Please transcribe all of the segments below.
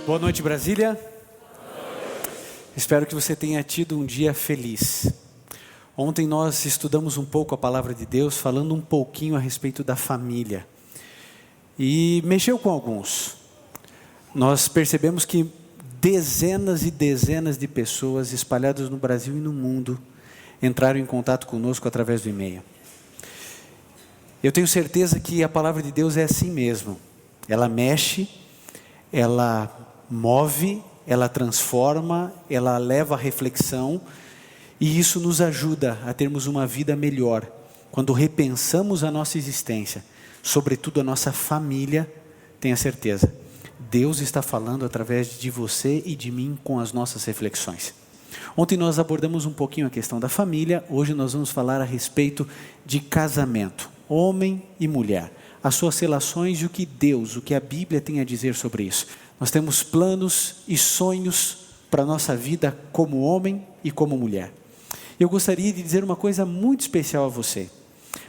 Boa noite, Brasília. Espero que você tenha tido um dia feliz. Ontem nós estudamos um pouco a palavra de Deus, falando um pouquinho a respeito da família. E mexeu com alguns. Nós percebemos que dezenas e dezenas de pessoas espalhadas no Brasil e no mundo entraram em contato conosco através do e-mail. Eu tenho certeza que a palavra de Deus é assim mesmo. Ela mexe, ela move, ela transforma, ela leva à reflexão, e isso nos ajuda a termos uma vida melhor. Quando repensamos a nossa existência, sobretudo a nossa família, tenha certeza, Deus está falando através de você e de mim com as nossas reflexões. Ontem nós abordamos um pouquinho a questão da família, hoje nós vamos falar a respeito de casamento, homem e mulher, as suas relações e o que Deus, o que a Bíblia tem a dizer sobre isso. Nós temos planos e sonhos para a nossa vida como homem e como mulher. Eu gostaria de dizer uma coisa muito especial a você.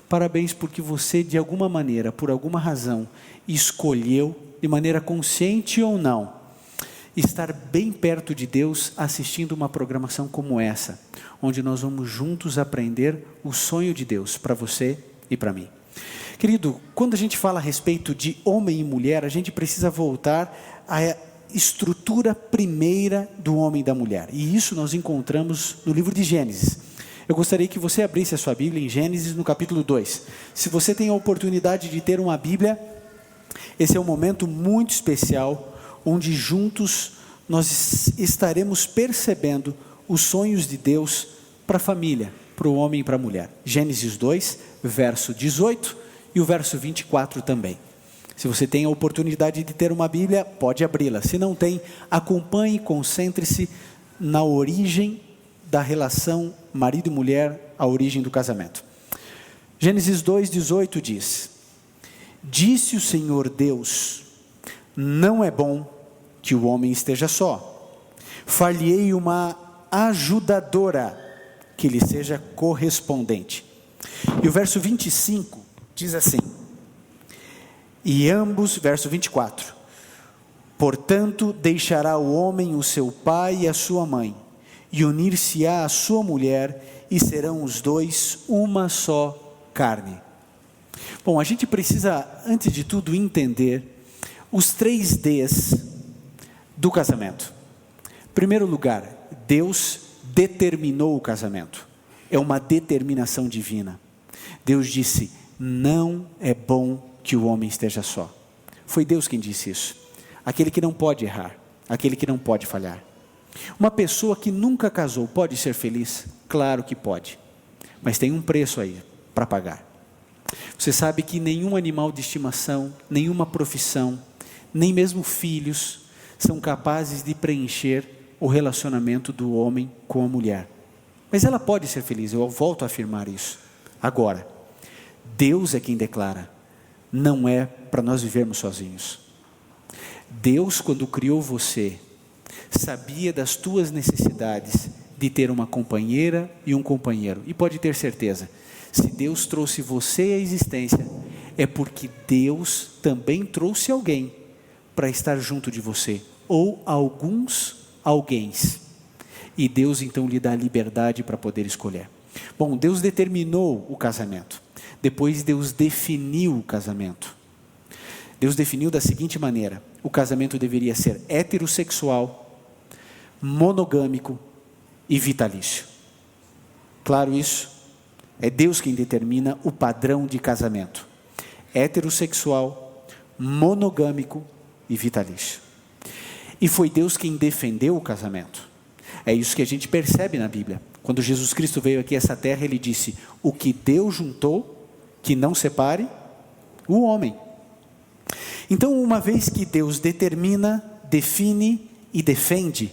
Parabéns porque você, de alguma maneira, por alguma razão, escolheu, de maneira consciente ou não, estar bem perto de Deus assistindo uma programação como essa, onde nós vamos juntos aprender o sonho de Deus para você e para mim. Querido, quando a gente fala a respeito de homem e mulher, a gente precisa voltar à estrutura primeira do homem e da mulher. E isso nós encontramos no livro de Gênesis. Eu gostaria que você abrisse a sua Bíblia em Gênesis, no capítulo 2. Se você tem a oportunidade de ter uma Bíblia, esse é um momento muito especial, onde juntos nós estaremos percebendo os sonhos de Deus para a família, para o homem e para a mulher. Gênesis 2, verso 18 e o verso 24 também. Se você tem a oportunidade de ter uma Bíblia, pode abri-la. Se não tem, acompanhe e concentre-se na origem da relação marido e mulher, a origem do casamento. Gênesis 2:18 diz: Disse o Senhor Deus, não é bom que o homem esteja só. Far-lhe-ei uma ajudadora que lhe seja correspondente. E o verso 25 diz assim: e ambos, verso 24, portanto deixará o homem o seu pai e a sua mãe, e unir-se-á à sua mulher, e serão os dois uma só carne. Bom, a gente precisa, antes de tudo, entender os 3 Ds do casamento. Em primeiro lugar, Deus determinou o casamento. É uma determinação divina. Deus disse, não é bom que o homem esteja só. Foi Deus quem disse isso. Aquele que não pode errar, aquele que não pode falhar. Uma pessoa que nunca casou pode ser feliz? Claro que pode, mas tem um preço aí para pagar. Você sabe que nenhum animal de estimação, nenhuma profissão, nem mesmo filhos são capazes de preencher o relacionamento do homem com a mulher. Mas ela pode ser feliz, eu volto a afirmar isso. Agora, Deus é quem declara, não é para nós vivermos sozinhos. Deus, quando criou você, sabia das tuas necessidades de ter uma companheira e um companheiro. E pode ter certeza, se Deus trouxe você à existência, é porque Deus também trouxe alguém para estar junto de você, ou alguéns. E Deus então lhe dá liberdade para poder escolher. Bom, Deus determinou o casamento. Depois Deus definiu o casamento. Deus definiu da seguinte maneira: o casamento deveria ser heterossexual, monogâmico e vitalício. Claro isso? É Deus quem determina o padrão de casamento. Heterossexual, monogâmico e vitalício. E foi Deus quem defendeu o casamento. É isso que a gente percebe na Bíblia. Quando Jesus Cristo veio aqui a essa terra, Ele disse, o que Deus juntou, que não separe o homem. Então, uma vez que Deus determina, define e defende,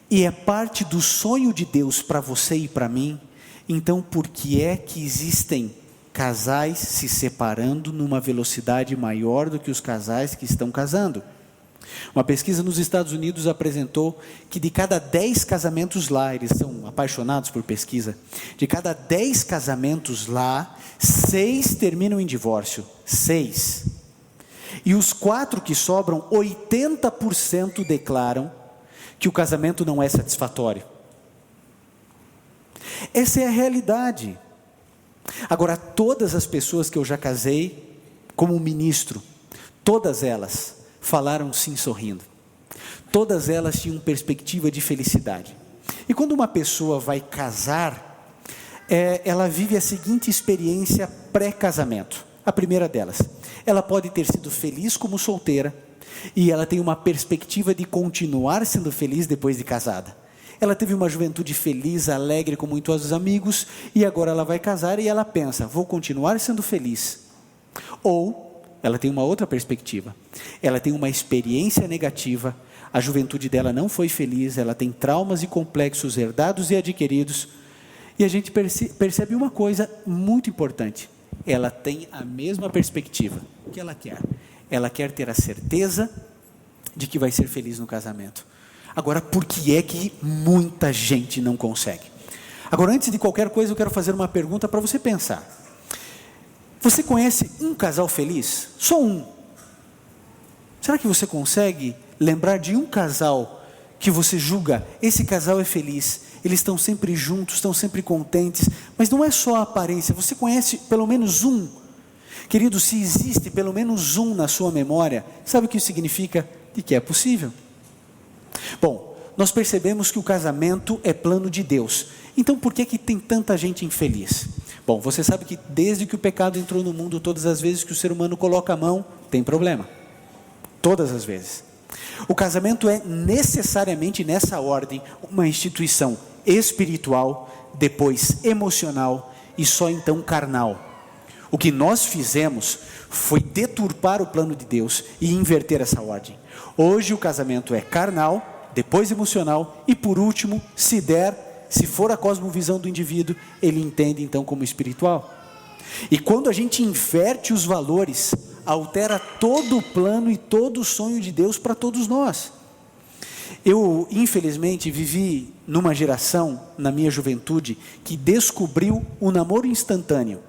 e é parte do sonho de Deus para você e para mim, então por que é que existem casais se separando numa velocidade maior do que os casais que estão casando? Uma pesquisa nos Estados Unidos apresentou que de cada 10 casamentos lá, eles são apaixonados por pesquisa, de cada 10 casamentos lá, 6 terminam em divórcio, 6. E os 4 que sobram, 80% declaram que o casamento não é satisfatório. Essa é a realidade. Agora, todas as pessoas que eu já casei como ministro, todas elas falaram sim sorrindo. Todas elas tinham perspectiva de felicidade. E quando uma pessoa vai casar, ela vive a seguinte experiência pré-casamento. A primeira delas, ela pode ter sido feliz como solteira, e ela tem uma perspectiva de continuar sendo feliz depois de casada. Ela teve uma juventude feliz, alegre, com muitos amigos, e agora ela vai casar e ela pensa, vou continuar sendo feliz. Ou, ela tem uma outra perspectiva, ela tem uma experiência negativa, a juventude dela não foi feliz, ela tem traumas e complexos herdados e adquiridos, e a gente percebe uma coisa muito importante, ela tem a mesma perspectiva. O que ela quer? Ela quer ter a certeza de que vai ser feliz no casamento. Agora, por que é que muita gente não consegue? Agora, antes de qualquer coisa, eu quero fazer uma pergunta para você pensar. Você conhece um casal feliz? Só um. Será que você consegue lembrar de um casal que você julga, esse casal é feliz, eles estão sempre juntos, estão sempre contentes, mas não é só a aparência, você conhece pelo menos um? Querido, se existe pelo menos um na sua memória, sabe o que isso significa? De que é possível. Bom, nós percebemos que o casamento é plano de Deus, então por que tem tanta gente infeliz? Bom, você sabe que desde que o pecado entrou no mundo, todas as vezes que o ser humano coloca a mão, tem problema, todas as vezes. O casamento é necessariamente nessa ordem, uma instituição espiritual, depois emocional e só então carnal. O que nós fizemos foi deturpar o plano de Deus e inverter essa ordem. Hoje o casamento é carnal, depois emocional e por último, se for a cosmovisão do indivíduo, ele entende então como espiritual. E quando a gente inverte os valores, altera todo o plano e todo o sonho de Deus para todos nós. Eu, infelizmente, vivi numa geração, na minha juventude, que descobriu o namoro instantâneo.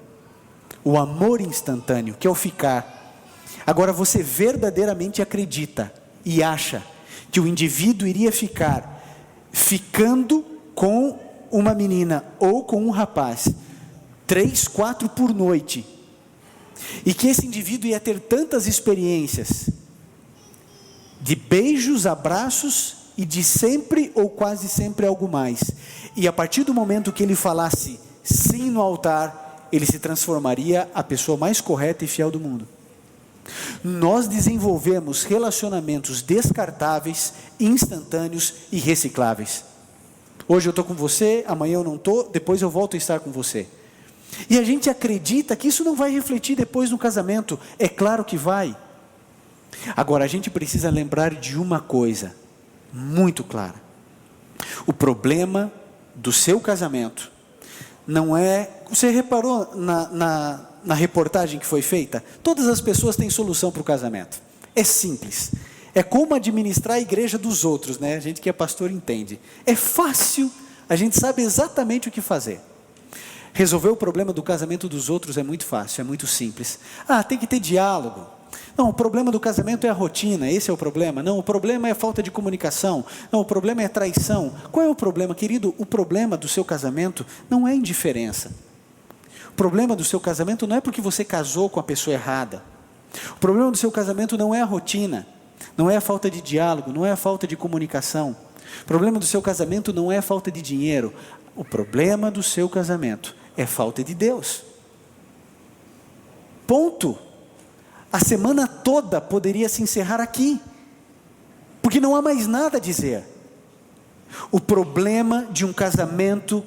O amor instantâneo, que é o ficar. Agora você verdadeiramente acredita e acha que o indivíduo iria ficar ficando com uma menina ou com um rapaz 3, 4 por noite, e que esse indivíduo ia ter tantas experiências de beijos, abraços e de sempre ou quase sempre algo mais, e a partir do momento que ele falasse sim no altar, ele se transformaria a pessoa mais correta e fiel do mundo. Nós desenvolvemos relacionamentos descartáveis, instantâneos e recicláveis. Hoje eu estou com você, amanhã eu não estou, depois eu volto a estar com você. E a gente acredita que isso não vai refletir depois no casamento. É claro que vai. Agora a gente precisa lembrar de uma coisa muito clara. O problema do seu casamento não é... Você reparou na reportagem que foi feita? Todas as pessoas têm solução para o casamento. É simples. É como administrar a igreja dos outros, né? A gente que é pastor entende. É fácil, a gente sabe exatamente o que fazer. Resolver o problema do casamento dos outros é muito fácil, é muito simples. Tem que ter diálogo. Não, o problema do casamento é a rotina, esse é o problema. Não, o problema é a falta de comunicação. Não, o problema é a traição. Qual é o problema, querido? O problema do seu casamento não é indiferença. O problema do seu casamento não é porque você casou com a pessoa errada. O problema do seu casamento não é a rotina, não é a falta de diálogo, não é a falta de comunicação. O problema do seu casamento não é a falta de dinheiro. O problema do seu casamento é falta de Deus. Ponto. A semana toda poderia se encerrar aqui, porque não há mais nada a dizer. O problema de um casamento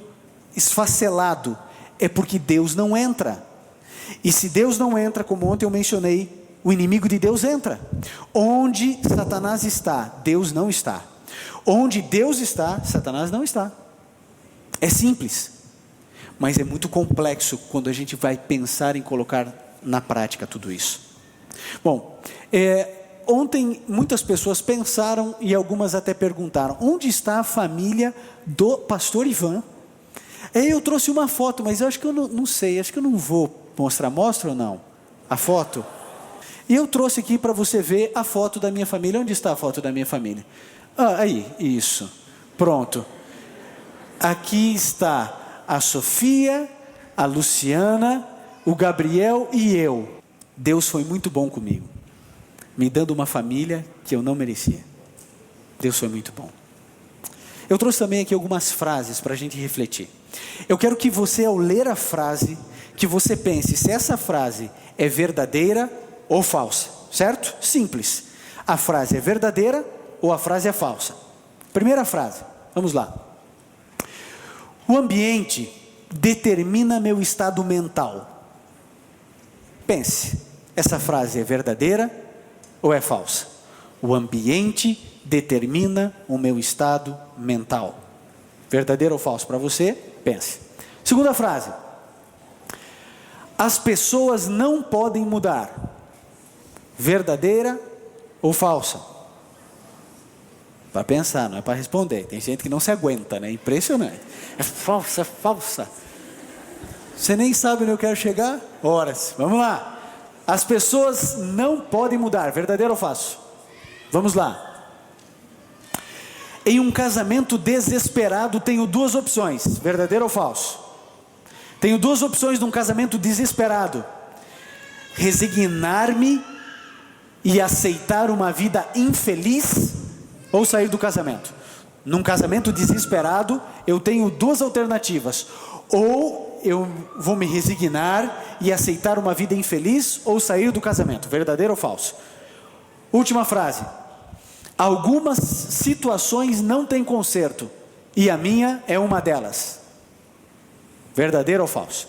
esfacelado é porque Deus não entra. E se Deus não entra, como ontem eu mencionei, o inimigo de Deus entra. Onde Satanás está, Deus não está. Onde Deus está, Satanás não está. É simples, mas é muito complexo quando a gente vai pensar em colocar na prática tudo isso. Bom, ontem muitas pessoas pensaram e algumas até perguntaram, onde está a família do pastor Ivan? Eu trouxe uma foto, mas eu acho que eu não sei, acho que eu não vou mostrar. Mostra ou não? A foto? E eu trouxe aqui para você ver a foto da minha família. Onde está a foto da minha família? Aí, isso. Pronto. Aqui está a Sofia, a Luciana, o Gabriel e eu. Deus foi muito bom comigo, me dando uma família que eu não merecia. Deus foi muito bom. Eu trouxe também aqui algumas frases para a gente refletir. Eu quero que você, ao ler a frase, que você pense se essa frase é verdadeira ou falsa, certo? Simples. A frase é verdadeira ou a frase é falsa? Primeira frase, vamos lá. O ambiente determina meu estado mental. Pense, essa frase é verdadeira ou é falsa? O ambiente determina o meu estado mental. Verdadeiro ou falso para você? Pense. Segunda frase. As pessoas não podem mudar. Verdadeira ou falsa? Para pensar, não é para responder. Tem gente que não se aguenta, né? Impressionante. É falsa, é falsa. Você nem sabe onde eu quero chegar? Horas. Vamos lá. As pessoas não podem mudar. Verdadeiro ou falso? Vamos lá. Em um casamento desesperado, tenho duas opções. Verdadeiro ou falso? Tenho duas opções num casamento desesperado: resignar-me e aceitar uma vida infeliz, ou sair do casamento. Num casamento desesperado, eu tenho duas alternativas: ou eu vou me resignar e aceitar uma vida infeliz, ou sair do casamento. Verdadeiro ou falso? Última frase. Algumas situações não têm conserto, e a minha é uma delas. Verdadeiro ou falso?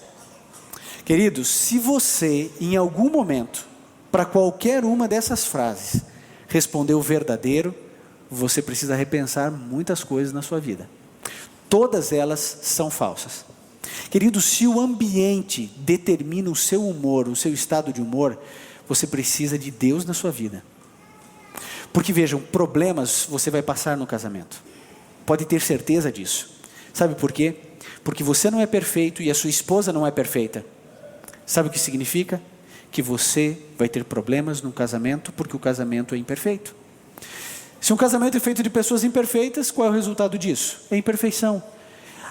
Queridos, se você em algum momento, para qualquer uma dessas frases, respondeu verdadeiro, você precisa repensar muitas coisas na sua vida. Todas elas são falsas. Queridos, se o ambiente determina o seu humor, o seu estado de humor, você precisa de Deus na sua vida. Porque vejam, problemas você vai passar no casamento. Pode ter certeza disso. Sabe por quê? Porque você não é perfeito e a sua esposa não é perfeita. Sabe o que significa? Que você vai ter problemas no casamento porque o casamento é imperfeito. Se um casamento é feito de pessoas imperfeitas, qual é o resultado disso? É imperfeição.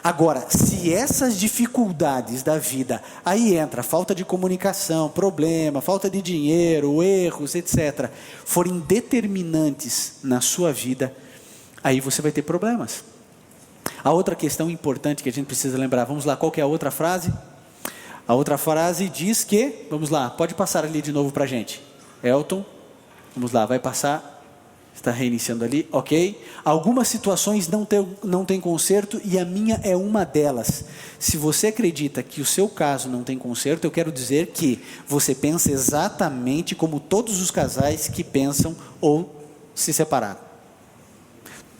Agora, se essas dificuldades da vida, aí entra falta de comunicação, problema, falta de dinheiro, erros, etc., forem determinantes na sua vida, aí você vai ter problemas. A outra questão importante que a gente precisa lembrar, vamos lá, qual que é a outra frase? A outra frase diz que, vamos lá, pode passar ali de novo para a gente. Elton, vamos lá, vai passar. Está reiniciando ali, ok. Algumas situações não tem conserto e a minha é uma delas. Se você acredita que o seu caso não tem conserto, eu quero dizer que você pensa exatamente como todos os casais que pensam ou se separaram.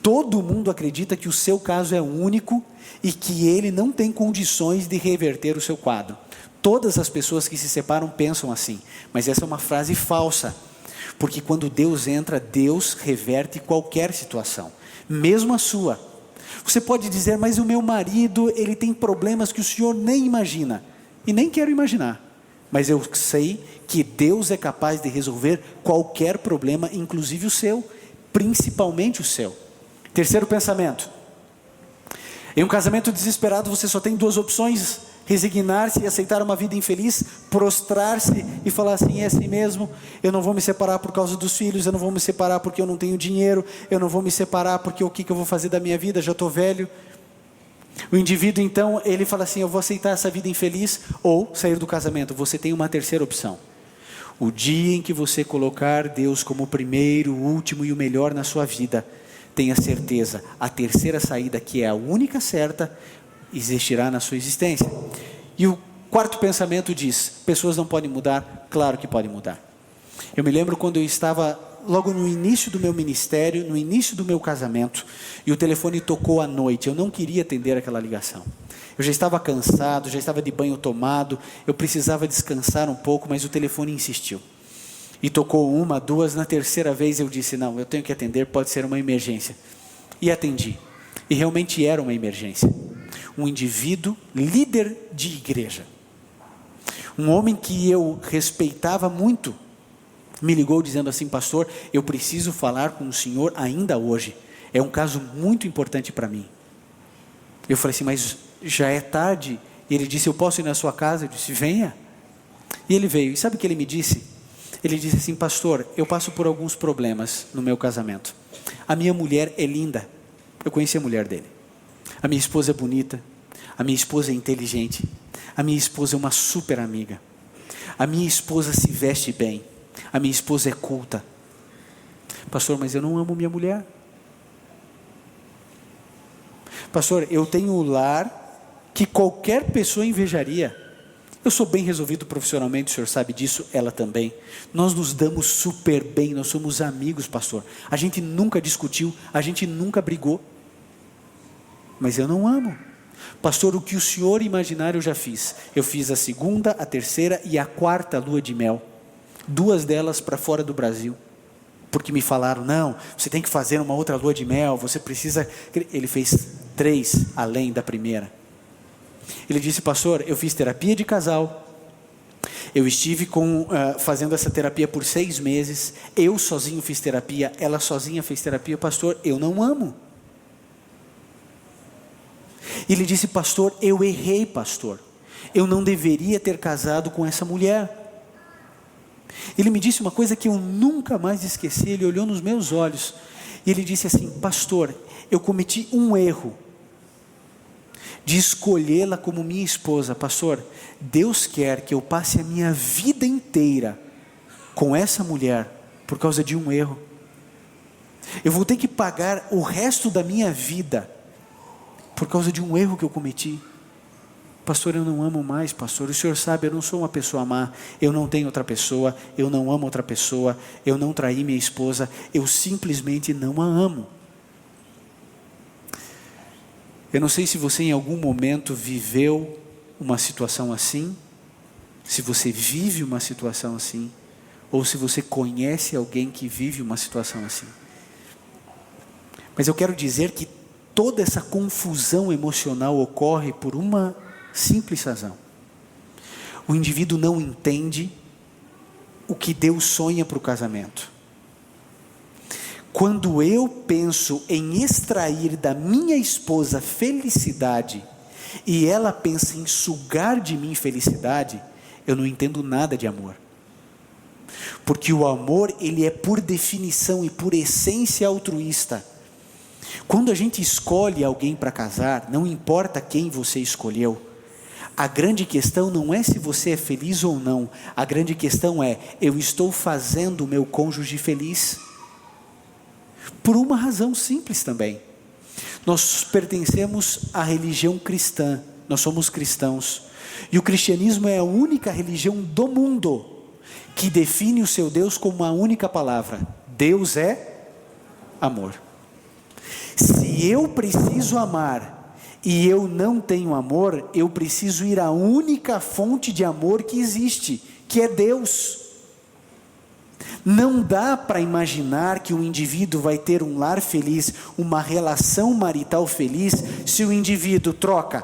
Todo mundo acredita que o seu caso é único e que ele não tem condições de reverter o seu quadro. Todas as pessoas que se separam pensam assim, mas essa é uma frase falsa. Porque quando Deus entra, Deus reverte qualquer situação, mesmo a sua. Você pode dizer, mas o meu marido, ele tem problemas que o senhor nem imagina. E nem quero imaginar. Mas eu sei que Deus é capaz de resolver qualquer problema, inclusive o seu, principalmente o seu. Terceiro pensamento. Em um casamento desesperado, você só tem duas opções: resignar-se e aceitar uma vida infeliz, prostrar-se e falar assim, é assim mesmo, eu não vou me separar por causa dos filhos, eu não vou me separar porque eu não tenho dinheiro, eu não vou me separar porque o que eu vou fazer da minha vida, já estou velho. O indivíduo então, ele fala assim, eu vou aceitar essa vida infeliz ou sair do casamento. Você tem uma terceira opção. O dia em que você colocar Deus como o primeiro, o último e o melhor na sua vida, tenha certeza, a terceira saída, que é a única certa, existirá na sua existência. E o quarto pensamento diz, pessoas não podem mudar? Claro que podem mudar. Eu me lembro quando eu estava logo no início do meu ministério, no início do meu casamento, e o telefone tocou à noite. Eu não queria atender aquela ligação. Eu já estava cansado, já estava de banho tomado, eu precisava descansar um pouco, mas o telefone insistiu. E tocou uma, duas, na terceira vez eu disse, não, eu tenho que atender, pode ser uma emergência. E atendi. E realmente era uma emergência. Um indivíduo líder de igreja. Um homem que eu respeitava muito. me ligou dizendo assim: pastor, eu preciso falar com o senhor ainda hoje, é um caso muito importante para mim. Eu falei assim: mas já é tarde. E ele disse: eu posso ir na sua casa? Eu disse: venha. E ele veio, e sabe o que ele me disse? Ele disse assim: pastor, eu passo por alguns problemas no meu casamento. A minha mulher é linda, eu conheci a mulher dele. A minha esposa é bonita, a minha esposa é inteligente, a minha esposa é uma super amiga, a minha esposa se veste bem, a minha esposa é culta. Pastor, mas eu não amo minha mulher. Pastor, eu tenho um lar que qualquer pessoa invejaria. Eu sou bem resolvido profissionalmente, o senhor sabe disso, ela também. Nós nos damos super bem, nós somos amigos, pastor. A gente nunca discutiu, a gente nunca brigou. Mas eu não amo. Pastor, o que o senhor imaginar eu já fiz. Eu fiz a 2ª, a 3ª e a 4ª lua de mel. 2 delas para fora do Brasil. Porque me falaram: não, você tem que fazer uma outra lua de mel, você precisa... Ele fez 3 além da primeira. Ele disse: pastor, eu fiz terapia de casal, eu estive fazendo essa terapia por 6 meses, eu sozinho fiz terapia, ela sozinha fez terapia. Pastor, eu não amo. Ele disse: pastor, eu errei, pastor, eu não deveria ter casado com essa mulher. Ele me disse uma coisa que eu nunca mais esqueci. Ele olhou nos meus olhos e ele disse assim: pastor, eu cometi um erro de escolhê-la como minha esposa. Pastor, Deus quer que eu passe a minha vida inteira com essa mulher por causa de um erro. Eu vou ter que pagar o resto da minha vida por causa de um erro que eu cometi. Pastor, eu não amo mais, pastor. O senhor sabe, eu não sou uma pessoa má, eu não tenho outra pessoa, eu não amo outra pessoa, eu não traí minha esposa, eu simplesmente não a amo. Eu não sei se você em algum momento viveu uma situação assim, se você vive uma situação assim, ou se você conhece alguém que vive uma situação assim. Mas eu quero dizer que toda essa confusão emocional ocorre por uma simples razão. O indivíduo não entende o que Deus sonha para o casamento. Quando eu penso em extrair da minha esposa felicidade, e ela pensa em sugar de mim felicidade, eu não entendo nada de amor. Porque o amor, ele é por definição e por essência altruísta. Quando a gente escolhe alguém para casar, não importa quem você escolheu, a grande questão não é se você é feliz ou não, a grande questão é: eu estou fazendo o meu cônjuge feliz? Por uma razão simples também. Nós pertencemos à religião cristã, nós somos cristãos, e o cristianismo é a única religião do mundo que define o seu Deus com uma única palavra: Deus é amor. Se eu preciso amar e eu não tenho amor, eu preciso ir à única fonte de amor que existe, que é Deus. Não dá para imaginar que um indivíduo vai ter um lar feliz, uma relação marital feliz, se o indivíduo troca: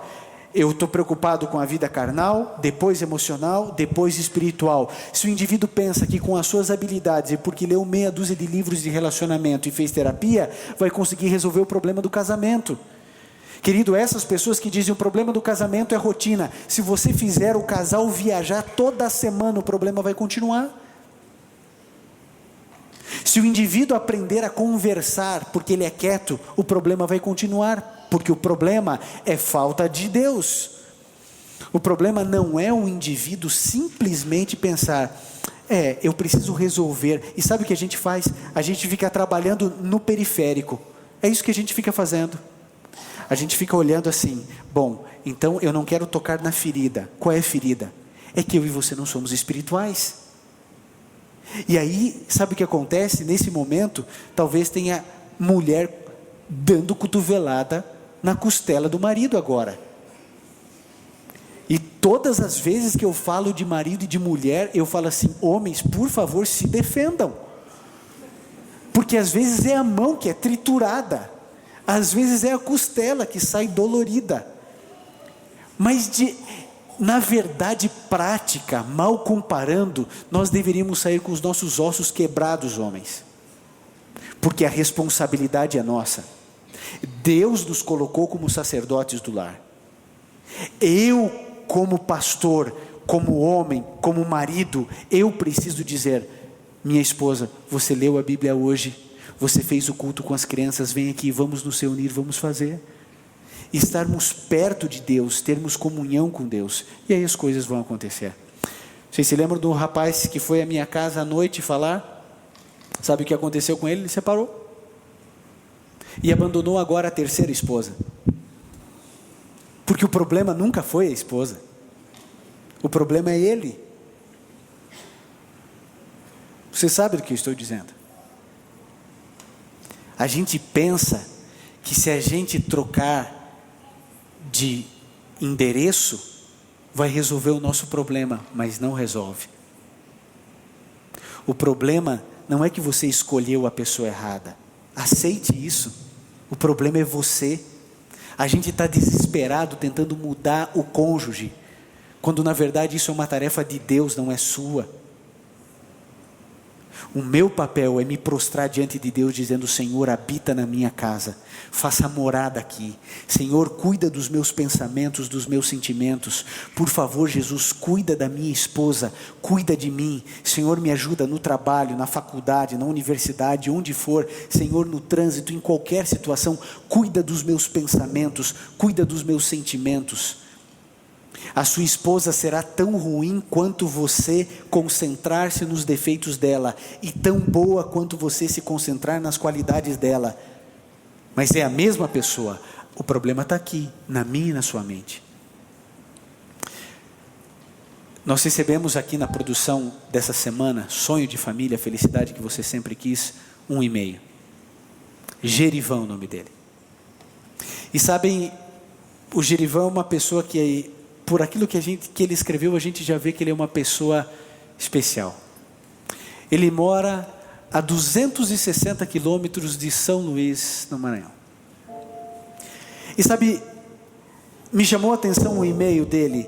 eu estou preocupado com a vida carnal, depois emocional, depois espiritual. Se o indivíduo pensa que com as suas habilidades, e porque leu meia dúzia de livros de relacionamento e fez terapia, vai conseguir resolver o problema do casamento. Querido, essas pessoas que dizem o problema do casamento é rotina, se você fizer o casal viajar toda semana, o problema vai continuar. Se o indivíduo aprender a conversar porque ele é quieto, o problema vai continuar, porque o problema é falta de Deus. O problema não é o indivíduo simplesmente pensar: eu preciso resolver. E sabe o que a gente faz? A gente fica trabalhando no periférico. É isso que a gente fica fazendo. A gente fica olhando assim: bom, então eu não quero tocar na ferida. Qual é a ferida? É que eu e você não somos espirituais. E aí, sabe o que acontece? Nesse momento, talvez tenha mulher dando cotovelada na costela do marido agora. E todas as vezes que eu falo de marido e de mulher, eu falo assim: homens, por favor, se defendam. Porque às vezes é a mão que é triturada, às vezes é a costela que sai dolorida. Mas na verdade prática, mal comparando, nós deveríamos sair com os nossos ossos quebrados, homens. Porque a responsabilidade é nossa. Deus nos colocou como sacerdotes do lar. Eu, como pastor, como homem, como marido, eu preciso dizer: minha esposa, você leu a Bíblia hoje, você fez o culto com as crianças, vem aqui, vamos nos reunir, vamos fazer. Estarmos perto de Deus, termos comunhão com Deus, e aí as coisas vão acontecer. Vocês se lembram de um rapaz que foi à minha casa à noite falar? Sabe o que aconteceu com ele? Ele separou e abandonou agora a terceira esposa, porque o problema nunca foi a esposa, o problema é ele. Você sabe do que eu estou dizendo? A gente pensa que se a gente trocar de endereço, vai resolver o nosso problema, mas não resolve. O problema não é que você escolheu a pessoa errada, aceite isso, o problema é você. A gente está desesperado tentando mudar o cônjuge, quando na verdade isso é uma tarefa de Deus, não é sua. O meu papel é me prostrar diante de Deus dizendo: Senhor, habita na minha casa, faça morada aqui. Senhor, cuida dos meus pensamentos, dos meus sentimentos. Por favor, Jesus, cuida da minha esposa, cuida de mim. Senhor, me ajuda no trabalho, na faculdade, na universidade, onde for. Senhor, no trânsito, em qualquer situação, cuida dos meus pensamentos, cuida dos meus sentimentos. A sua esposa será tão ruim quanto você concentrar-se nos defeitos dela, e tão boa quanto você se concentrar nas qualidades dela, mas é a mesma pessoa. O problema está aqui, na minha e na sua mente. Nós recebemos aqui na produção dessa semana, Sonho de Família, Felicidade que você sempre quis, um e-mail. Gerivão, o nome dele. E sabem, o Gerivão é uma pessoa que, por aquilo que ele escreveu, a gente já vê que ele é uma pessoa especial. Ele mora a 260 quilômetros de São Luís, no Maranhão. E sabe, me chamou a atenção o e-mail dele,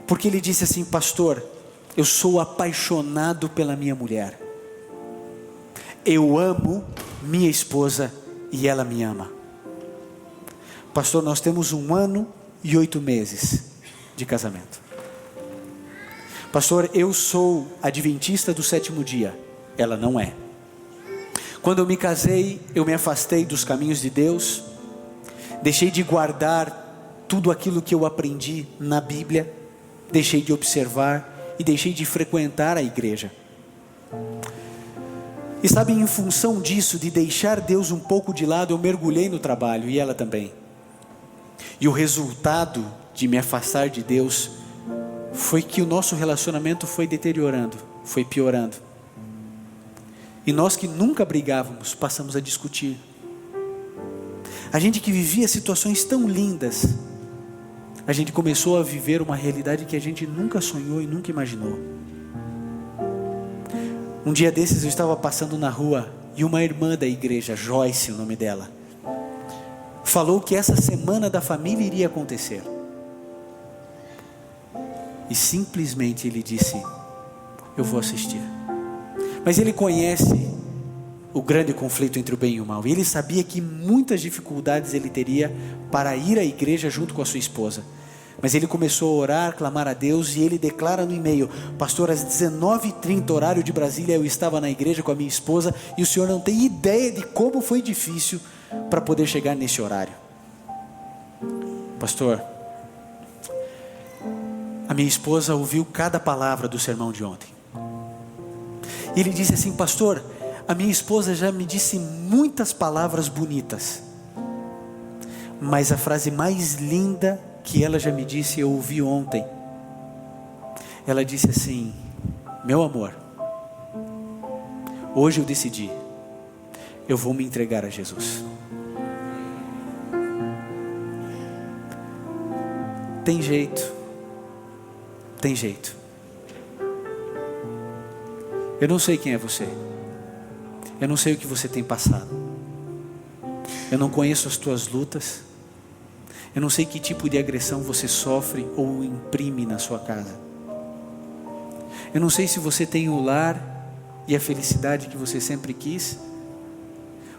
porque ele disse assim: pastor, eu sou apaixonado pela minha mulher. Eu amo minha esposa e ela me ama. Pastor, nós temos 1 ano e 8 meses de casamento. Pastor, eu sou adventista do 7º dia. Ela não é. Quando eu me casei, eu me afastei dos caminhos de Deus, deixei de guardar tudo aquilo que eu aprendi na Bíblia, deixei de observar e deixei de frequentar a igreja. E sabe, em função disso, de deixar Deus um pouco de lado, eu mergulhei no trabalho, e ela também. E o resultado de me afastar de Deus foi que o nosso relacionamento foi deteriorando, foi piorando. E nós que nunca brigávamos, passamos a discutir. A gente que vivia situações tão lindas, a gente começou a viver uma realidade que a gente nunca sonhou e nunca imaginou. Um dia desses eu estava passando na rua e uma irmã da igreja, Joyce, o nome dela, falou que essa semana da família iria acontecer. E simplesmente ele disse: eu vou assistir. Mas ele conhece o grande conflito entre o bem e o mal, e ele sabia que muitas dificuldades ele teria para ir à igreja junto com a sua esposa. Mas ele começou a orar, clamar a Deus, e ele declara no e-mail: pastor, às 19h30, horário de Brasília, eu estava na igreja com a minha esposa, e o senhor não tem ideia de como foi difícil para poder chegar nesse horário. Pastor, a minha esposa ouviu cada palavra do sermão de ontem. E ele disse assim: pastor, a minha esposa já me disse muitas palavras bonitas, mas a frase mais linda que ela já me disse, eu ouvi ontem. Ela disse assim: meu amor, hoje eu decidi, eu vou me entregar a Jesus. Tem jeito. Tem jeito. Eu não sei quem é você. Eu não sei o que você tem passado. Eu não conheço as tuas lutas. Eu não sei que tipo de agressão você sofre ou imprime na sua casa. Eu não sei se você tem o lar e a felicidade que você sempre quis,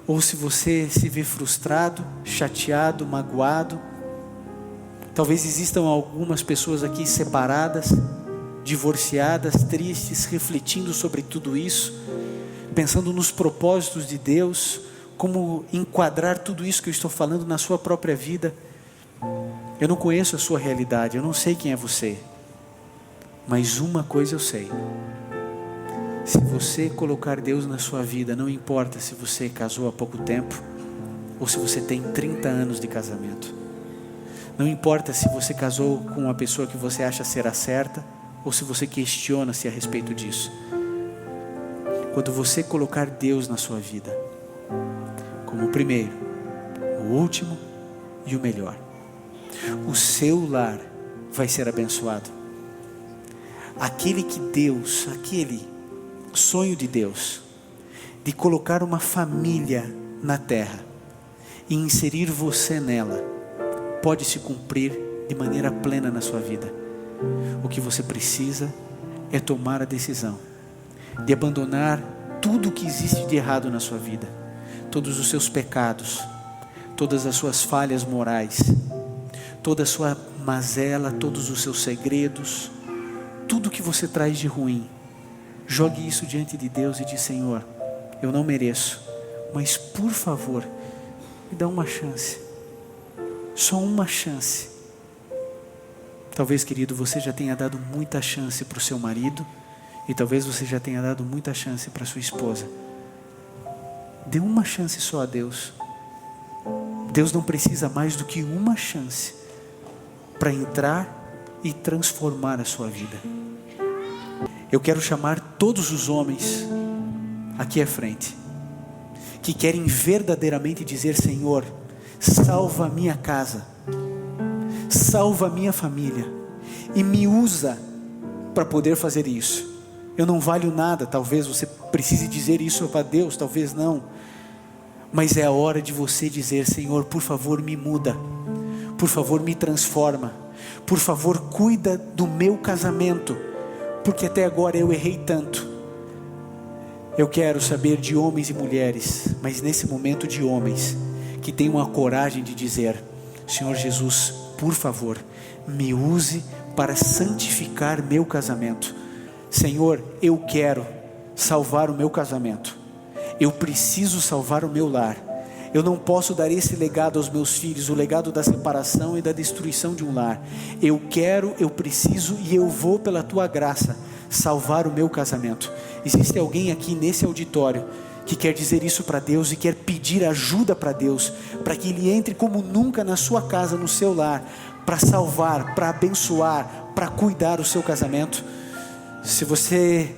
ou se você se vê frustrado, chateado, magoado. Talvez existam algumas pessoas aqui separadas, divorciadas, tristes, refletindo sobre tudo isso, pensando nos propósitos de Deus, como enquadrar tudo isso que eu estou falando na sua própria vida. Eu não conheço a sua realidade, eu não sei quem é você, mas uma coisa eu sei: se você colocar Deus na sua vida, não importa se você casou há pouco tempo ou se você tem 30 anos de casamento, não importa se você casou com uma pessoa que você acha ser a certa ou se você questiona-se a respeito disso. Quando você colocar Deus na sua vida como o primeiro, o último e o melhor, o seu lar vai ser abençoado. Aquele sonho de Deus, de colocar uma família na terra e inserir você nela, pode se cumprir de maneira plena na sua vida. O que você precisa é tomar a decisão de abandonar tudo o que existe de errado na sua vida, todos os seus pecados, todas as suas falhas morais, toda a sua mazela, todos os seus segredos, tudo que você traz de ruim. Jogue isso diante de Deus e diz: Senhor, eu não mereço, mas por favor, me dá uma chance, só uma chance. Talvez, querido, você já tenha dado muita chance para o seu marido, e talvez você já tenha dado muita chance para sua esposa. Dê uma chance só a Deus. Deus não precisa mais do que uma chance para entrar e transformar a sua vida. Eu quero chamar todos os homens aqui à frente, que querem verdadeiramente dizer: Senhor, salva a minha casa, salva a minha família, e me usa para poder fazer isso. Eu não valho nada, talvez você precise dizer isso para Deus, talvez não, mas é a hora de você dizer: Senhor, por favor me muda, por favor me transforma, por favor cuida do meu casamento, porque até agora eu errei tanto. Eu quero saber de homens e mulheres, mas nesse momento de homens, que tenham a coragem de dizer: Senhor Jesus, por favor, me use para santificar meu casamento. Senhor, eu quero salvar o meu casamento, eu preciso salvar o meu lar. Eu não posso dar esse legado aos meus filhos, o legado da separação e da destruição de um lar. Eu quero, eu preciso e eu vou, pela tua graça, salvar o meu casamento. Existe alguém aqui nesse auditório que quer dizer isso para Deus e quer pedir ajuda para Deus, para que Ele entre como nunca na sua casa, no seu lar, para salvar, para abençoar, para cuidar do seu casamento? Se você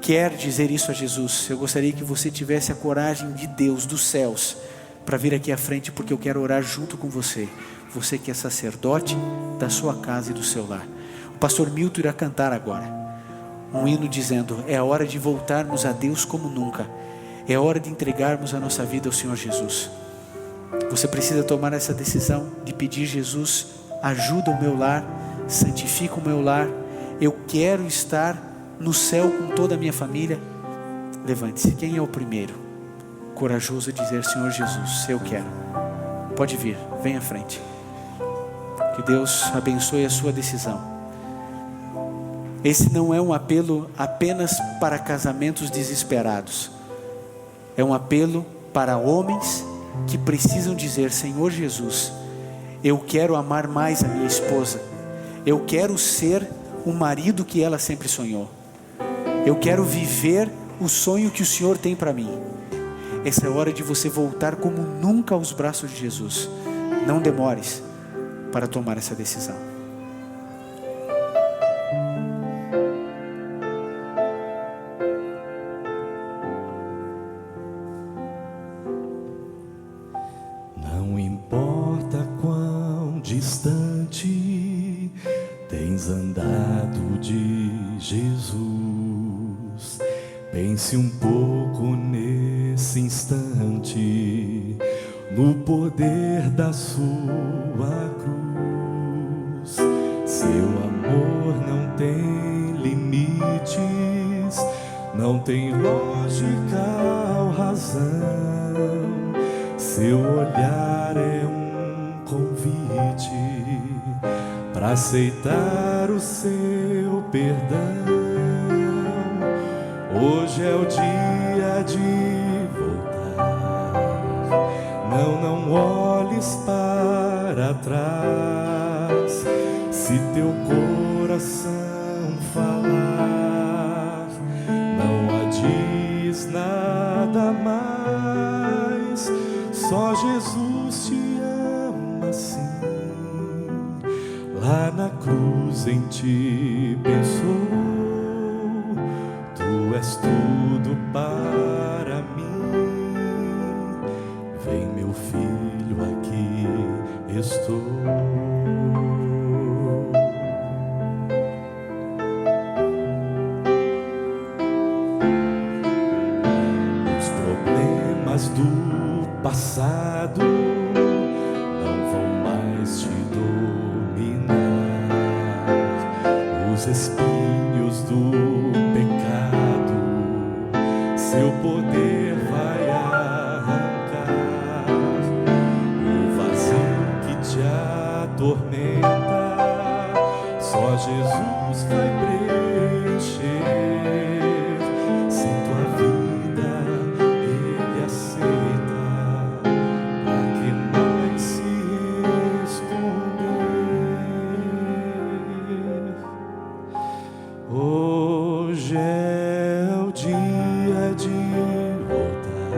quer dizer isso a Jesus, eu gostaria que você tivesse a coragem de Deus, dos céus, para vir aqui à frente, porque eu quero orar junto com você. Você que é sacerdote da sua casa e do seu lar. O pastor Milton irá cantar agora um hino dizendo: é a hora de voltarmos a Deus como nunca, é a hora de entregarmos a nossa vida ao Senhor Jesus. Você precisa tomar essa decisão de pedir: Jesus, ajuda o meu lar, santifica o meu lar, eu quero estar no céu com toda a minha família. Levante-se. Quem é o primeiro corajoso a dizer: Senhor Jesus, eu quero? Pode vir, vem à frente. Que Deus abençoe a sua decisão. Esse não é um apelo apenas para casamentos desesperados, é um apelo para homens que precisam dizer: Senhor Jesus, eu quero amar mais a minha esposa, eu quero ser o marido que ela sempre sonhou, eu quero viver o sonho que o Senhor tem para mim. Essa é a hora de você voltar como nunca aos braços de Jesus. Não demores para tomar essa decisão. Não importa quão distante tens andado de Jesus, pense um pouco nesse instante, no poder da sua cruz. Seu amor não tem limites, não tem lógica ou razão. Seu olhar é um convite para aceitar o seu perdão. Hoje é o dia de voltar. Não olhes para trás. Se teu coração falar, não adies nada mais. Só Jesus te ama assim. Lá na cruz em ti pensou. Tu és tudo para mim. Vem, meu filho, aqui estou. Os problemas do passado não vão mais te dominar. Os espinhos do pecado, seu poder vai arrancar. O vazio que te atormenta, só Jesus vai preencher. Se tua vida Ele aceita, pra que mais se esconder? Hoje é o dia de voltar.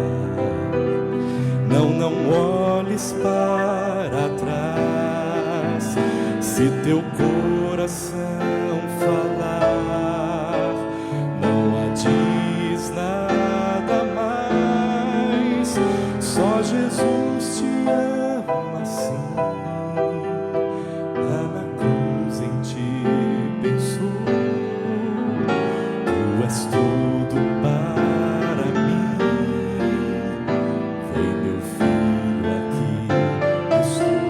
Não olhes para trás. Se teu coração falar, não adies nada mais. Só Jesus te ama assim. Lá na cruz em ti pensou. Tu és tudo para mim. Vem, meu filho, aqui estou.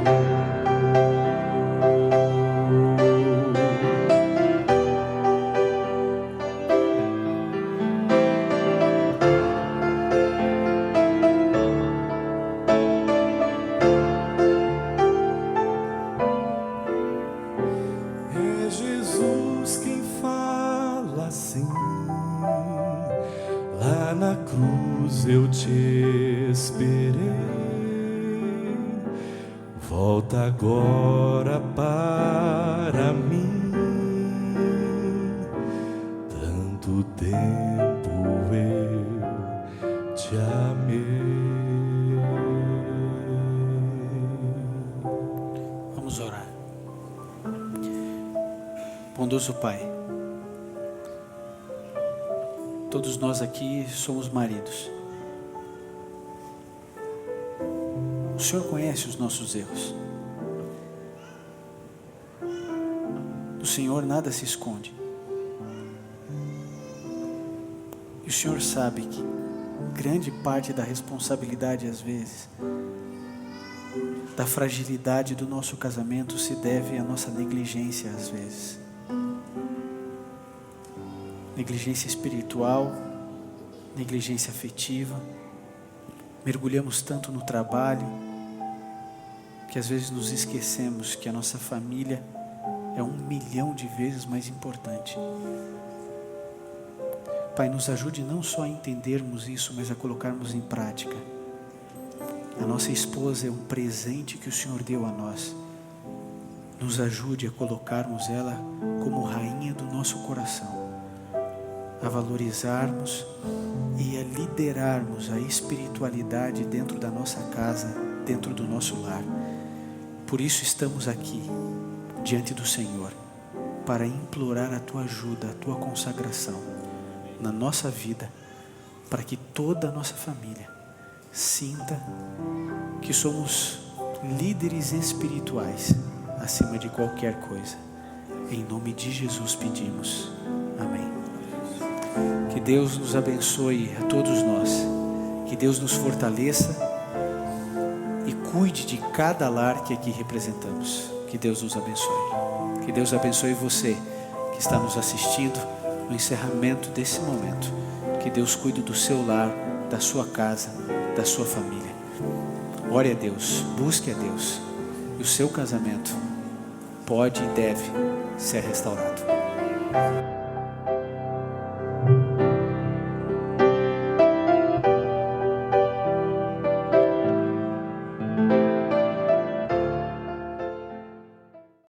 É Jesus quem fala assim. Lá na cruz eu te esperei. Volta agora para mim. Tanto tempo eu te amei. Vamos orar. Bondoso Pai, todos nós aqui somos maridos. O Senhor conhece os nossos erros. Do Senhor nada se esconde. E o Senhor sabe que grande parte da responsabilidade, às vezes, da fragilidade do nosso casamento se deve à nossa negligência, às vezes. Negligência espiritual, negligência afetiva. Mergulhamos tanto no trabalho que às vezes nos esquecemos que a nossa família é 1.000.000 de vezes mais importante. Pai, nos ajude não só a entendermos isso, mas a colocarmos em prática. A nossa esposa é um presente que o Senhor deu a nós. Nos ajude a colocarmos ela como rainha do nosso coração, a valorizarmos e a liderarmos a espiritualidade dentro da nossa casa, dentro do nosso lar. Por isso estamos aqui, diante do Senhor, para implorar a Tua ajuda, a Tua consagração na nossa vida, para que toda a nossa família sinta que somos líderes espirituais acima de qualquer coisa. Em nome de Jesus pedimos. Amém. Que Deus nos abençoe a todos nós. Que Deus nos fortaleça. cuide de cada lar que aqui representamos. Que Deus nos abençoe. Que Deus abençoe você que está nos assistindo no encerramento desse momento. Que Deus cuide do seu lar, da sua casa, da sua família. Ore a Deus, busque a Deus. E o seu casamento pode e deve ser restaurado.